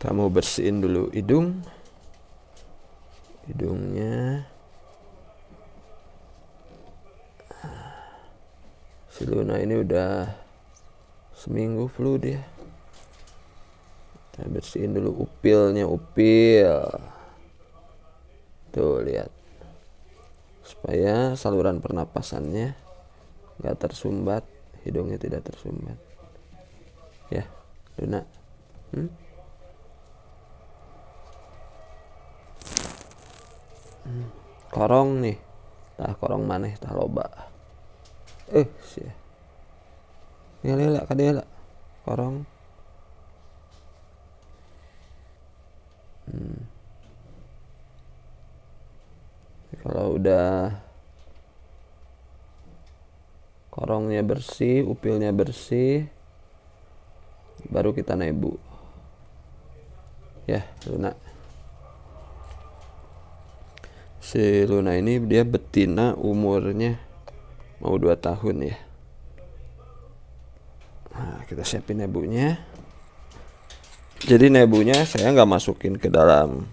Kamu bersihin dulu hidungnya. Si Luna ini udah seminggu flu dia. Kita bersihin dulu upilnya, tuh lihat, supaya saluran pernapasannya nggak tersumbat, hidungnya tidak tersumbat ya Luna. Korong nih, korong maneh tah loba sih ya, lela kadela korong. Kalau udah korongnya bersih, upilnya bersih, baru kita nebu ya Luna. Si Luna ini dia betina, umurnya mau 2 tahun ya. Nah, kita siapin nebunya. Jadi nebunya saya nggak masukin ke dalam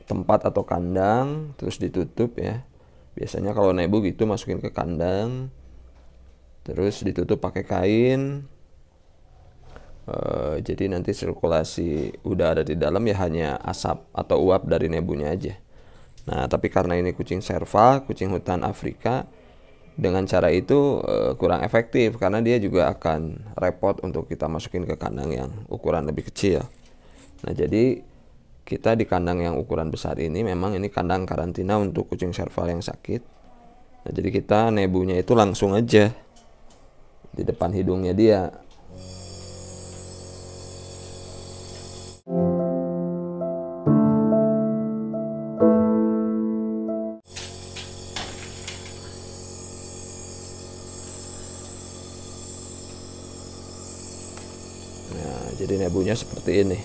tempat atau kandang terus ditutup ya. Biasanya kalau nebu gitu masukin ke kandang terus ditutup pakai kain. Jadi nanti sirkulasi udara di dalam ya hanya asap atau uap dari nebunya aja. Nah, tapi karena ini kucing serval, kucing hutan Afrika, dengan cara itu kurang efektif karena dia juga akan repot untuk kita masukin ke kandang yang ukuran lebih kecil. Nah, jadi kita di kandang yang ukuran besar ini memang ini kandang karantina untuk kucing serval yang sakit. Nah, jadi kita nebunya itu langsung aja di depan hidungnya dia. Nah, jadi nebunya seperti ini.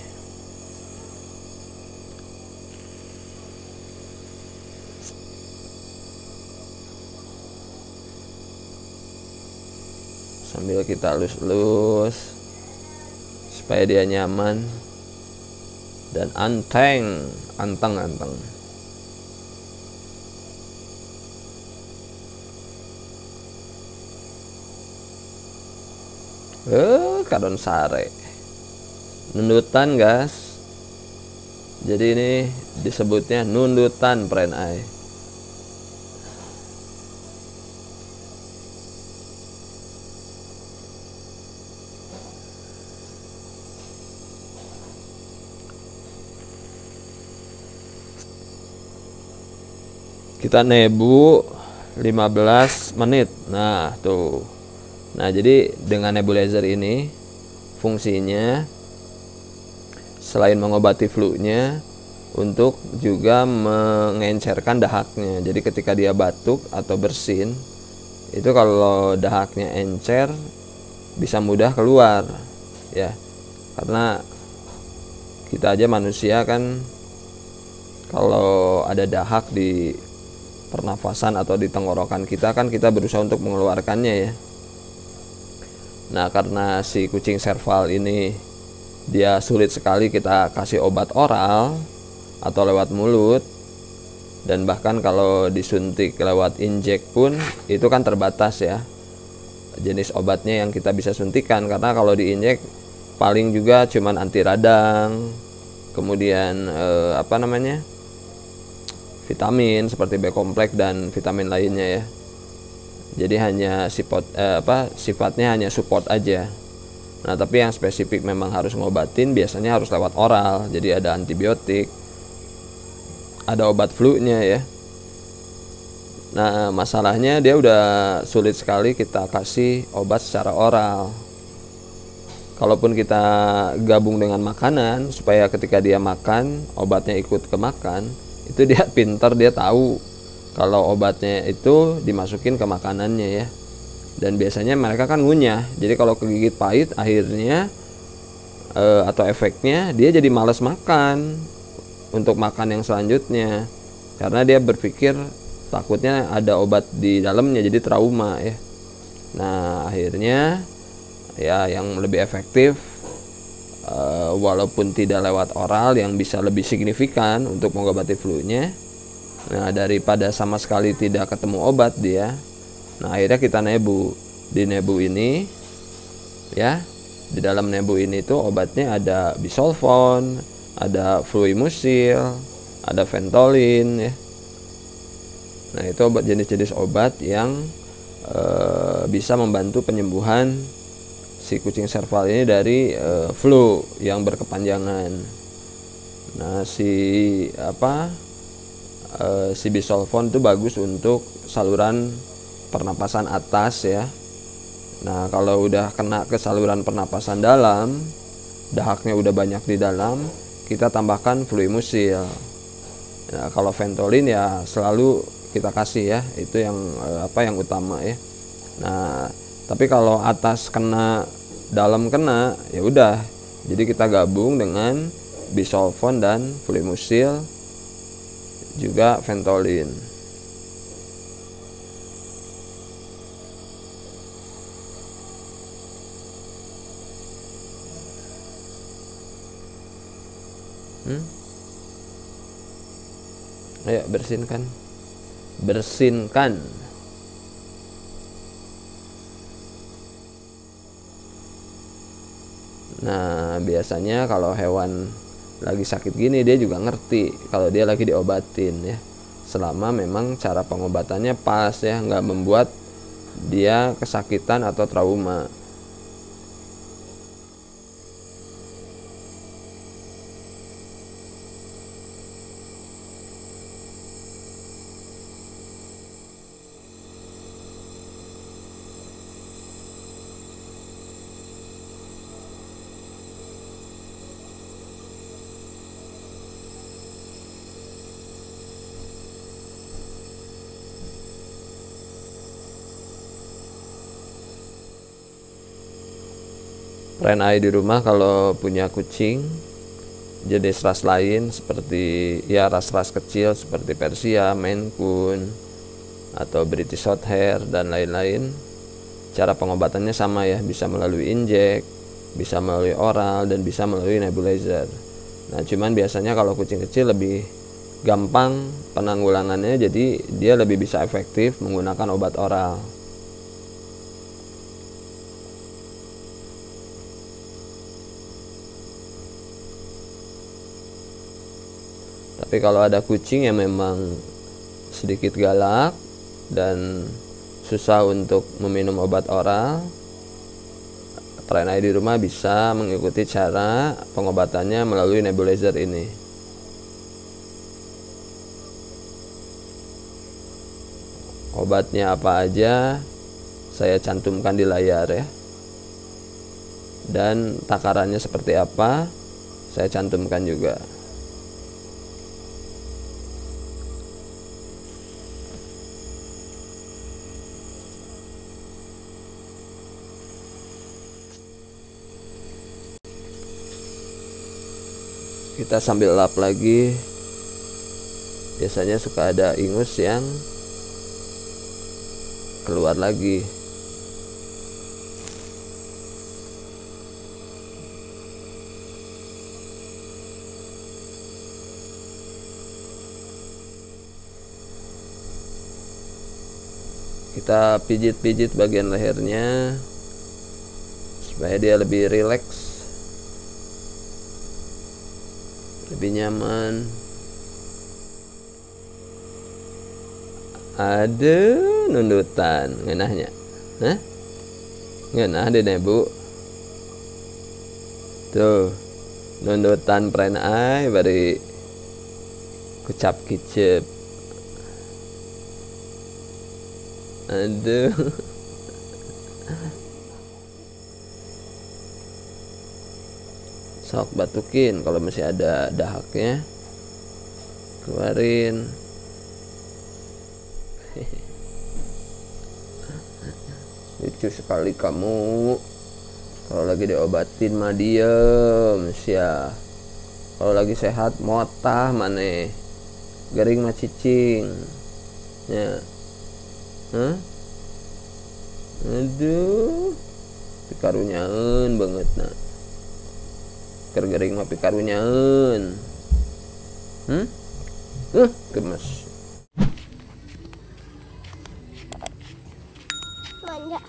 Sambil kita elus-elus supaya dia nyaman dan anteng. Kadon sare nundutan guys. Jadi ini disebutnya nundutan pren ai. Kita nebu 15 menit. Nah, tuh. Nah, jadi dengan nebulizer ini fungsinya selain mengobati flu-nya untuk juga mengencerkan dahaknya. Jadi ketika dia batuk atau bersin, itu kalau dahaknya encer bisa mudah keluar ya. Karena kita aja manusia kan kalau ada dahak di pernafasan atau di tenggorokan kita kan kita berusaha untuk mengeluarkannya ya. Nah, karena si kucing serval ini dia sulit sekali kita kasih obat oral atau lewat mulut, dan bahkan kalau disuntik lewat injek pun itu kan terbatas ya jenis obatnya yang kita bisa suntikan, karena kalau diinjek paling juga cuman anti radang, kemudian vitamin seperti B kompleks dan vitamin lainnya ya. Jadi hanya sifatnya hanya support aja. Nah, tapi yang spesifik memang harus ngobatin biasanya harus lewat oral. Jadi ada antibiotik, ada obat flu-nya ya. Nah, masalahnya dia udah sulit sekali kita kasih obat secara oral. Kalaupun kita gabung dengan makanan supaya ketika dia makan obatnya ikut ke makan, itu dia pintar, dia tahu kalau obatnya itu dimasukin ke makanannya ya. Dan biasanya mereka kan ngunyah, jadi kalau kegigit pahit akhirnya atau efeknya dia jadi malas makan untuk makan yang selanjutnya, karena dia berpikir takutnya ada obat di dalamnya, jadi trauma ya. Nah, akhirnya ya yang lebih efektif walaupun tidak lewat oral yang bisa lebih signifikan untuk mengobati flu-nya. Nah, daripada sama sekali tidak ketemu obat dia, nah akhirnya kita nebu. Di nebu ini ya, di dalam nebu ini tuh obatnya ada bisolfon, ada fluimusil, ada ventolin ya. Nah, itu obat jenis-jenis obat yang bisa membantu penyembuhan si kucing serval ini dari flu yang berkepanjangan. Nah, si bisolfon itu bagus untuk saluran pernapasan atas ya. Nah, kalau udah kena ke saluran pernapasan dalam, dahaknya udah banyak di dalam, kita tambahkan fluimusil. Nah, kalau ventolin ya selalu kita kasih ya, itu yang yang utama ya. Nah, tapi kalau atas kena, dalam kena, ya udah. Jadi kita gabung dengan bisolfon dan fluimusil juga ventolin. Ayo bersihkan. Nah, biasanya kalau hewan lagi sakit gini dia juga ngerti kalau dia lagi diobatin ya, selama memang cara pengobatannya pas ya, nggak membuat dia kesakitan atau trauma. Renai di rumah kalau punya kucing jenis ras lain seperti ya ras-ras kecil seperti Persia, Maine Coon atau British Shorthair dan lain-lain, cara pengobatannya sama ya, bisa melalui injek, bisa melalui oral, dan bisa melalui nebulizer. Nah, cuman biasanya kalau kucing kecil lebih gampang penanggulangannya, jadi dia lebih bisa efektif menggunakan obat oral. Tapi kalau ada kucing yang memang sedikit galak dan susah untuk meminum obat oral, Renai di rumah bisa mengikuti cara pengobatannya melalui nebulizer ini. Obatnya apa aja saya cantumkan di layar ya, dan takarannya seperti apa saya cantumkan juga. Kita sambil lap lagi. Biasanya suka ada ingus yang keluar lagi. Kita pijit-pijit bagian lehernya supaya dia lebih rileks, lebih nyaman. Ada nundutan ngenahnya, ngenah deh nebu tuh, nundutan Renai bari kucap kicep. Aduh. Sok batukin, kalau masih ada dahaknya keluarin. Lucu sekali kamu. Kalau lagi diobatin mah diem sia. Kalau lagi sehat motah maneh. Garing mah cicing. Ya. Aduh. Dikarunyaeun banget nah. Keur gering mah pikarunyaeun. Gemes. Manja.